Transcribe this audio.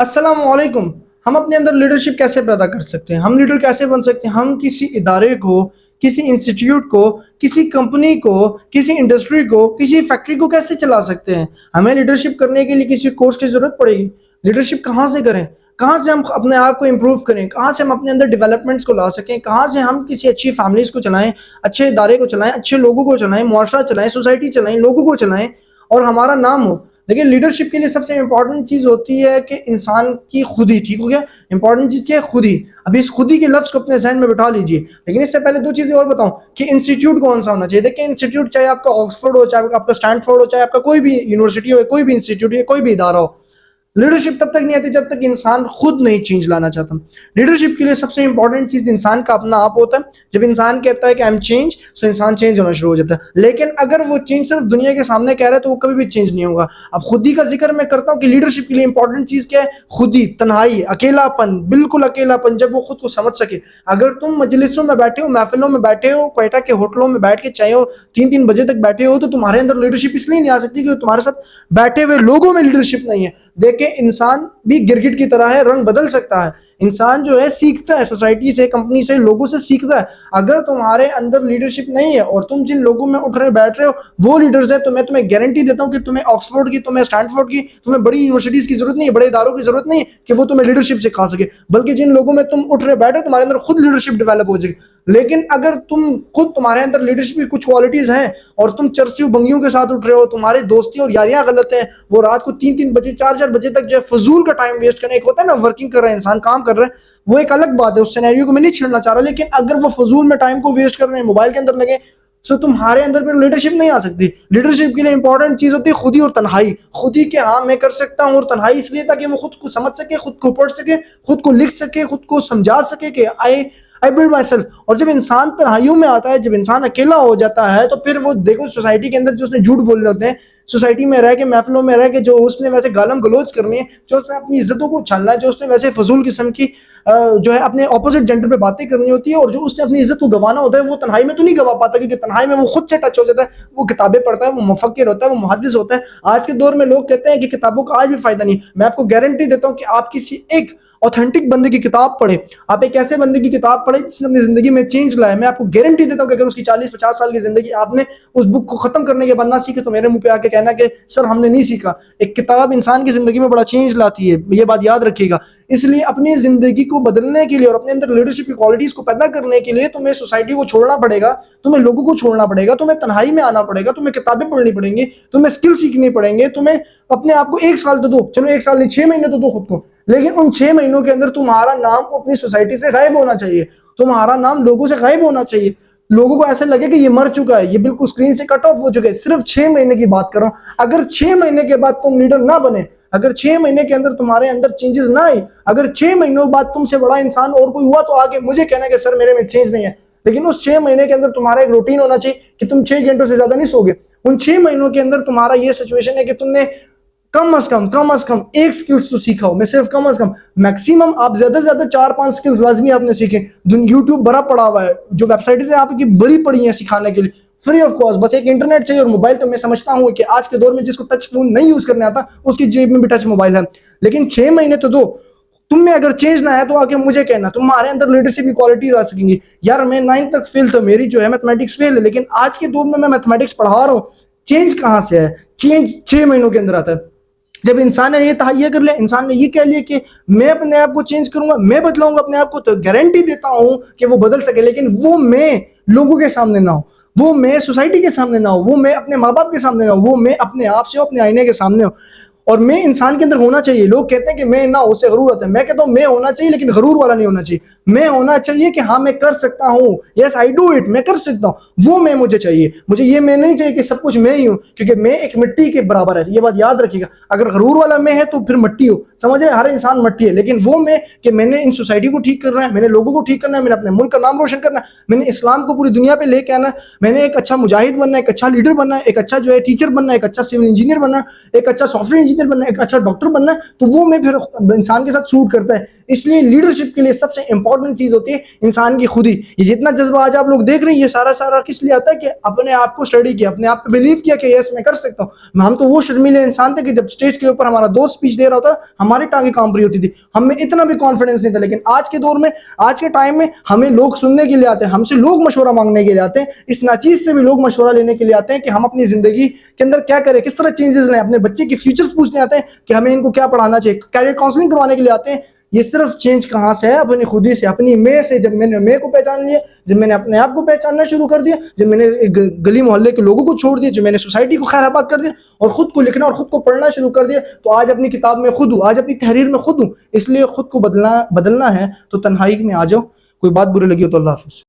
अस्सलामुअलैकुम। हम अपने अंदर लीडरशिप कैसे पैदा कर सकते हैं? हम लीडर कैसे बन सकते हैं? हम किसी इदारे को, किसी इंस्टीट्यूट को, किसी कंपनी को, किसी इंडस्ट्री को, किसी फैक्ट्री को कैसे चला सकते हैं? हमें लीडरशिप करने के लिए किसी कोर्स की ज़रूरत पड़ेगी। लीडरशिप कहाँ से करें? कहाँ से हम अपने आप को इम्प्रूव करें? कहाँ से हम अपने अंदर डेवलपमेंट्स को ला सकें? कहाँ से हम किसी अच्छी फैमिलीज़ को चलाएँ, अच्छे इदारे को चलाएँ, अच्छे लोगों को चलाएँ, मुआशरा चलाएँ, सोसाइटी चलाएँ, लोगों को चलाएँ और हमारा नाम हो। देखिए, लीडरशिप के लिए सबसे इंपॉर्टेंट चीज़ होती है कि इंसान की खुद ही, ठीक हो गया? इंपॉर्टेंट चीज़ क्या है? खुद ही। अभी इस खुद ही के लफ्ज़ को अपने ज़हन में बिठा लीजिए। लेकिन इससे पहले 2 चीज़ें और बताऊँ कि इंस्टीट्यूट कौन-सा होना चाहिए। देखिए, इंस्टीट्यूट चाहे आपका ऑक्सफोर्ड हो, चाहे आपका स्टैनफोर्ड हो, चाहे आपका कोई भी यूनिवर्सिटी हो, कोई भी इंस्टीट्यूट हो, कोई भी इदारा हो। लीडरशिप तब तक नहीं आती जब तक इंसान खुद नहीं चेंज लाना चाहता। लीडरशिप के लिए सबसे इंपॉर्टेंट चीज इंसान का अपना आप होता है। जब इंसान कहता है कि आई एम चेंज, तो इंसान चेंज होना शुरू हो जाता है। लेकिन अगर वो चेंज सिर्फ दुनिया के सामने कह रहा है तो वो कभी भी चेंज नहीं होगा। अब खुद ही का जिक्र मैं करता हूँ कि लीडरशिप के लिए इंपॉर्टेंट चीज क्या है? खुद ही, तन्हाई, अकेलापन, बिल्कुल अकेलापन, जब वो खुद को समझ सके। अगर तुम मजलिसों में बैठे हो, महफिलों में बैठे हो, क्वेटा के होटलों में बैठ के चाहे हो 3-3 बजे तक बैठे हो, तो तुम्हारे अंदर लीडरशिप इसलिए नहीं आ सकती क्योंकि तुम्हारे साथ बैठे हुए लोगों में लीडरशिप नहीं है। देखे, इंसान भी गिरगिट की तरह है, रंग बदल सकता है। इंसान जो है सीखता है, सोसाइटी से, कंपनी से, लोगों से सीखता है। अगर तुम्हारे अंदर लीडरशिप नहीं है और तुम जिन लोगों में उठ रहे बैठ रहे हो वो लीडर्स है, तो मैं तुम्हें गारंटी देता हूं कि तुम्हें ऑक्सफोर्ड की, तुम्हें स्टैनफोर्ड की, तुम्हें बड़ी यूनिवर्सिटीज की जरूरत नहीं है, बड़े इदारों की जरूरत नहीं है कि वो तुम्हें लीडरशिप सिखा सके। बल्कि जिन लोगों में तुम उठ रहे बैठे तुम्हारे अंदर खुद लीडरशिप डेवलप हो जाएगी। लेकिन अगर तुम खुद, तुम्हारे अंदर लीडरशिप की कुछ क्वालिटीज हैं और तुम चर्चियों बंगियों के साथ उठ रहे हो, तुम्हारी दोस्ती और यारियां गलत हैं, वो रात को 3-3 बजे, 4-4 बजे तक जो है फजूल का टाइम वेस्ट करना, एक होता है ना वर्किंग कर रहा है इंसान, काम कर रहा है, वो एक अलग बात है, उस सिनेरियो को मैं नहीं छेड़ना चाह रहा। लेकिन अगर वो फजूल में टाइम को वेस्ट कर रहे हैं, मोबाइल के अंदर लगे, सो तुम्हारे अंदर फिर लीडरशिप नहीं आ सकती। लीडरशिप के लिए इंपॉर्टेंट चीज होती है खुद ही और तन्हाई। खुद ही के हाँ मैं कर सकता हूँ, और तन्हाई इसलिए ताकि वो खुद को समझ सके, खुद को पढ़ सके, खुद को लिख सके, खुद को समझा सके कि आई बिल्ड माई सेल्फ। और जब इंसान तन्हाइयों में आता है, जब इंसान अकेला हो जाता है, तो फिर वो देखो सोसाइटी के अंदर जो उसने झूठ बोलने होते हैं, सोसाइटी में रह के, महफिलों में रह के, जो उसने वैसे गालम गलोच करनी है, जो उसने अपनी इज्जतों को उछालना है, जो उसने वैसे फजूल किस्म की जो है अपने ऑपोजिट जेंडर पे बातें करनी होती है, और जो उसने अपनी इज्जत को गंवाना होता है, वो तन्हाई में तो नहीं गंवा पाता, क्योंकि तन्हाई में वो खुद से टच हो जाता है, वो किताबें पढ़ता है, वो मुफक्किर होता है, वो मुहद्दिस होता है। आज के दौर में लोग कहते हैं कि किताबों का आज भी फायदा नहीं। मैं आपको गारंटी देता हूँ कि आप किसी एक ऑथेंटिक बंदे की किताब पढ़े, आप एक ऐसे बंदे की किताब पढ़े जिसने अपनी जिंदगी में चेंज लाया, मैं आपको गारंटी देता हूं कि अगर उसकी 40-50 साल की जिंदगी आपने उस बुक को खत्म करने के बाद ना सीखे, तो मेरे मुंह पे आके कहना कि सर हमने नहीं सीखा। एक किताब इंसान की जिंदगी में बड़ा चेंज लाती है, ये बात याद रखिएगा। इसलिए अपनी जिंदगी को बदलने के लिए और अपने अंदर लीडरशिप की क्वालिटीज को पैदा करने के लिए तुम्हें सोसाइटी को छोड़ना पड़ेगा, तुम्हें लोगों को छोड़ना पड़ेगा, तुम्हें तन्हाई में आना पड़ेगा, तुम्हें किताबें पढ़नी पड़ेंगी, तुम्हें स्किल सीखनी पड़ेंगे, तुम्हें अपने आप को 1 साल तो दो, चलो 1 साल नहीं, 6 महीने तो दो खुद को। लेकिन उन 6 महीनों के अंदर तुम्हारा नाम अपनी सोसाइटी से गायब होना चाहिए, तुम्हारा नाम लोगों से गायब होना चाहिए। लोगों को ऐसे लगे कि ये मर चुका है, ये बिल्कुल स्क्रीन से कट ऑफ हो चुका है। सिर्फ 6 महीने की बात कर रहा हूं। अगर 6 महीने के बाद तुम लीडर ना बने, अगर 6 महीने के अंदर तुम्हारे अंदर चेंजेस ना आए, अगर 6 महीनों बाद तुमसे बड़ा इंसान और कोई हुआ, तो आगे मुझे कहना कि सर मेरे में चेंज नहीं है। लेकिन उस 6 महीने के अंदर तुम्हारा एक रूटीन होना चाहिए कि तुम 6 घंटों से ज्यादा नहीं सोगे। उन 6 महीनों के अंदर तुम्हारा ये सिचुएशन है कि तुमने कम अज कम एक स्किल्स तो सीखा हो। मैं सिर्फ कम अज कम, मैक्सिमम आप ज्यादा से ज्यादा 4-5 स्किल्स लाजमी आपने सीखे। यूट्यूब भरा पड़ा हुआ है, जो वेबसाइट है आपकी बड़ी पड़ी है सिखाने के लिए, फ्री ऑफ कॉस्ट। बस एक इंटरनेट चाहिए और मोबाइल। तो मैं समझता हूँ कि आज के दौर में जिसको टच फोन नहीं यूज करने आता, उसकी जेब में भी टच मोबाइल है। लेकिन 6 महीने तो दो, तुम में अगर चेंज ना है तो आके मुझे कहना, तुम्हारे अंदर लीडरशिप की क्वालिटीज आ सकेंगी। यार मैं 9th तक फेल था, मेरी जो है मैथमेटिक्स फेल है, लेकिन आज के दौर में मैं मैथमेटिक्स पढ़ा रहा हूँ। चेंज कहाँ से है? चेंज 6 महीनों के अंदर आता है। जब इंसान ने ये तहैया कर लिया, इंसान ने ये कह लिया कि मैं अपने आप को चेंज करूंगा, मैं बदलाऊंगा अपने आप को, तो गारंटी देता हूं कि वो बदल सके। लेकिन वो मैं लोगों के सामने ना हो, वो मैं सोसाइटी के सामने ना हो, वो मैं अपने माँ बाप के सामने ना हो, वो मैं अपने आप से हो, अपने आईने के सामने हो। और मैं इंसान के अंदर होना चाहिए। लोग कहते हैं कि मैं ना, उससे गरूर आता है। मैं कहता हूं मैं होना चाहिए, लेकिन गरूर वाला नहीं होना चाहिए। मैं होना चाहिए कि हाँ मैं कर सकता हूँ, यस आई डू इट, मैं कर सकता हूँ। वो मैं मुझे चाहिए। मुझे ये मैं नहीं चाहिए कि सब कुछ मैं ही हूँ, क्योंकि मैं एक मिट्टी के बराबर है। ये बात याद रखिएगा। अगर गरूर वाला मैं है तो फिर मिट्टी हो, समझ रहे, हर इंसान मिट्टी है। लेकिन वो मैं कि मैंने इन सोसाइटी को ठीक करना है, मैंने लोगों को ठीक करना है, मैंने अपने मुल्क का नाम रोशन करना है, मैंने इस्लाम को पूरी दुनिया पे लेके आना है, मैंने एक अच्छा मुजाहिद बनना है, एक अच्छा लीडर बनना है, एक अच्छा जो है टीचर बनना है, एक अच्छा सिविल इंजीनियर बनना है, एक अच्छा सॉफ्टवेयर इंजीनियर बनना है, एक अच्छा डॉक्टर बनना है, तो वो मैं फिर इंसान के साथ सूट करता है। इसलिए लीडरशिप के लिए सबसे इंपॉर्टेंट चीज होती है इंसान की खुद ही। ये जितना जज्बा आज आप लोग देख रहे हैं, ये सारा सारा किस लिए आता है कि अपने आप को स्टडी किया, अपने आप पे बिलीव किया कि यस मैं कर सकता हूँ। हम तो वो शर्मीले इंसान थे कि जब स्टेज के ऊपर हमारा दोस्त स्पीच दे रहा होता हमारी टांगे कांप रही होती थी, हमें इतना भी कॉन्फिडेंस नहीं था। लेकिन आज के दौर में, आज के टाइम में हमें लोग सुनने के लिए आते हैं, हमसे लोग मशवरा मांगने के लिए आते हैं, इस नाचीज से भी लोग मशवरा लेने के लिए आते हैं कि हम अपनी जिंदगी के अंदर क्या करें, किस तरह चेंजेस लाएं। अपने बच्चे के फ्यूचर्स पूछने आते हैं कि हमें इनको क्या पढ़ाना चाहिए, कैरियर काउंसलिंग करवाने के लिए आते हैं। ये सिर्फ चेंज कहाँ से है? अपनी खुद ही से, अपनी मैं से। जब मैंने मैं को पहचान लिया, जब मैंने अपने आप को पहचानना शुरू कर दिया, जब मैंने गली मोहल्ले के लोगों को छोड़ दिया, जब मैंने सोसाइटी को खैराबाद कर दिया और खुद को लिखना और खुद को पढ़ना शुरू कर दिया, तो आज अपनी किताब में खुद हूँ, आज अपनी तहरीर में खुद हूँ। इसलिए खुद को बदलना है तो तन्हाई में आ जाओ। कोई बात बुरी लगी हो तो अल्लाह हाफिज़।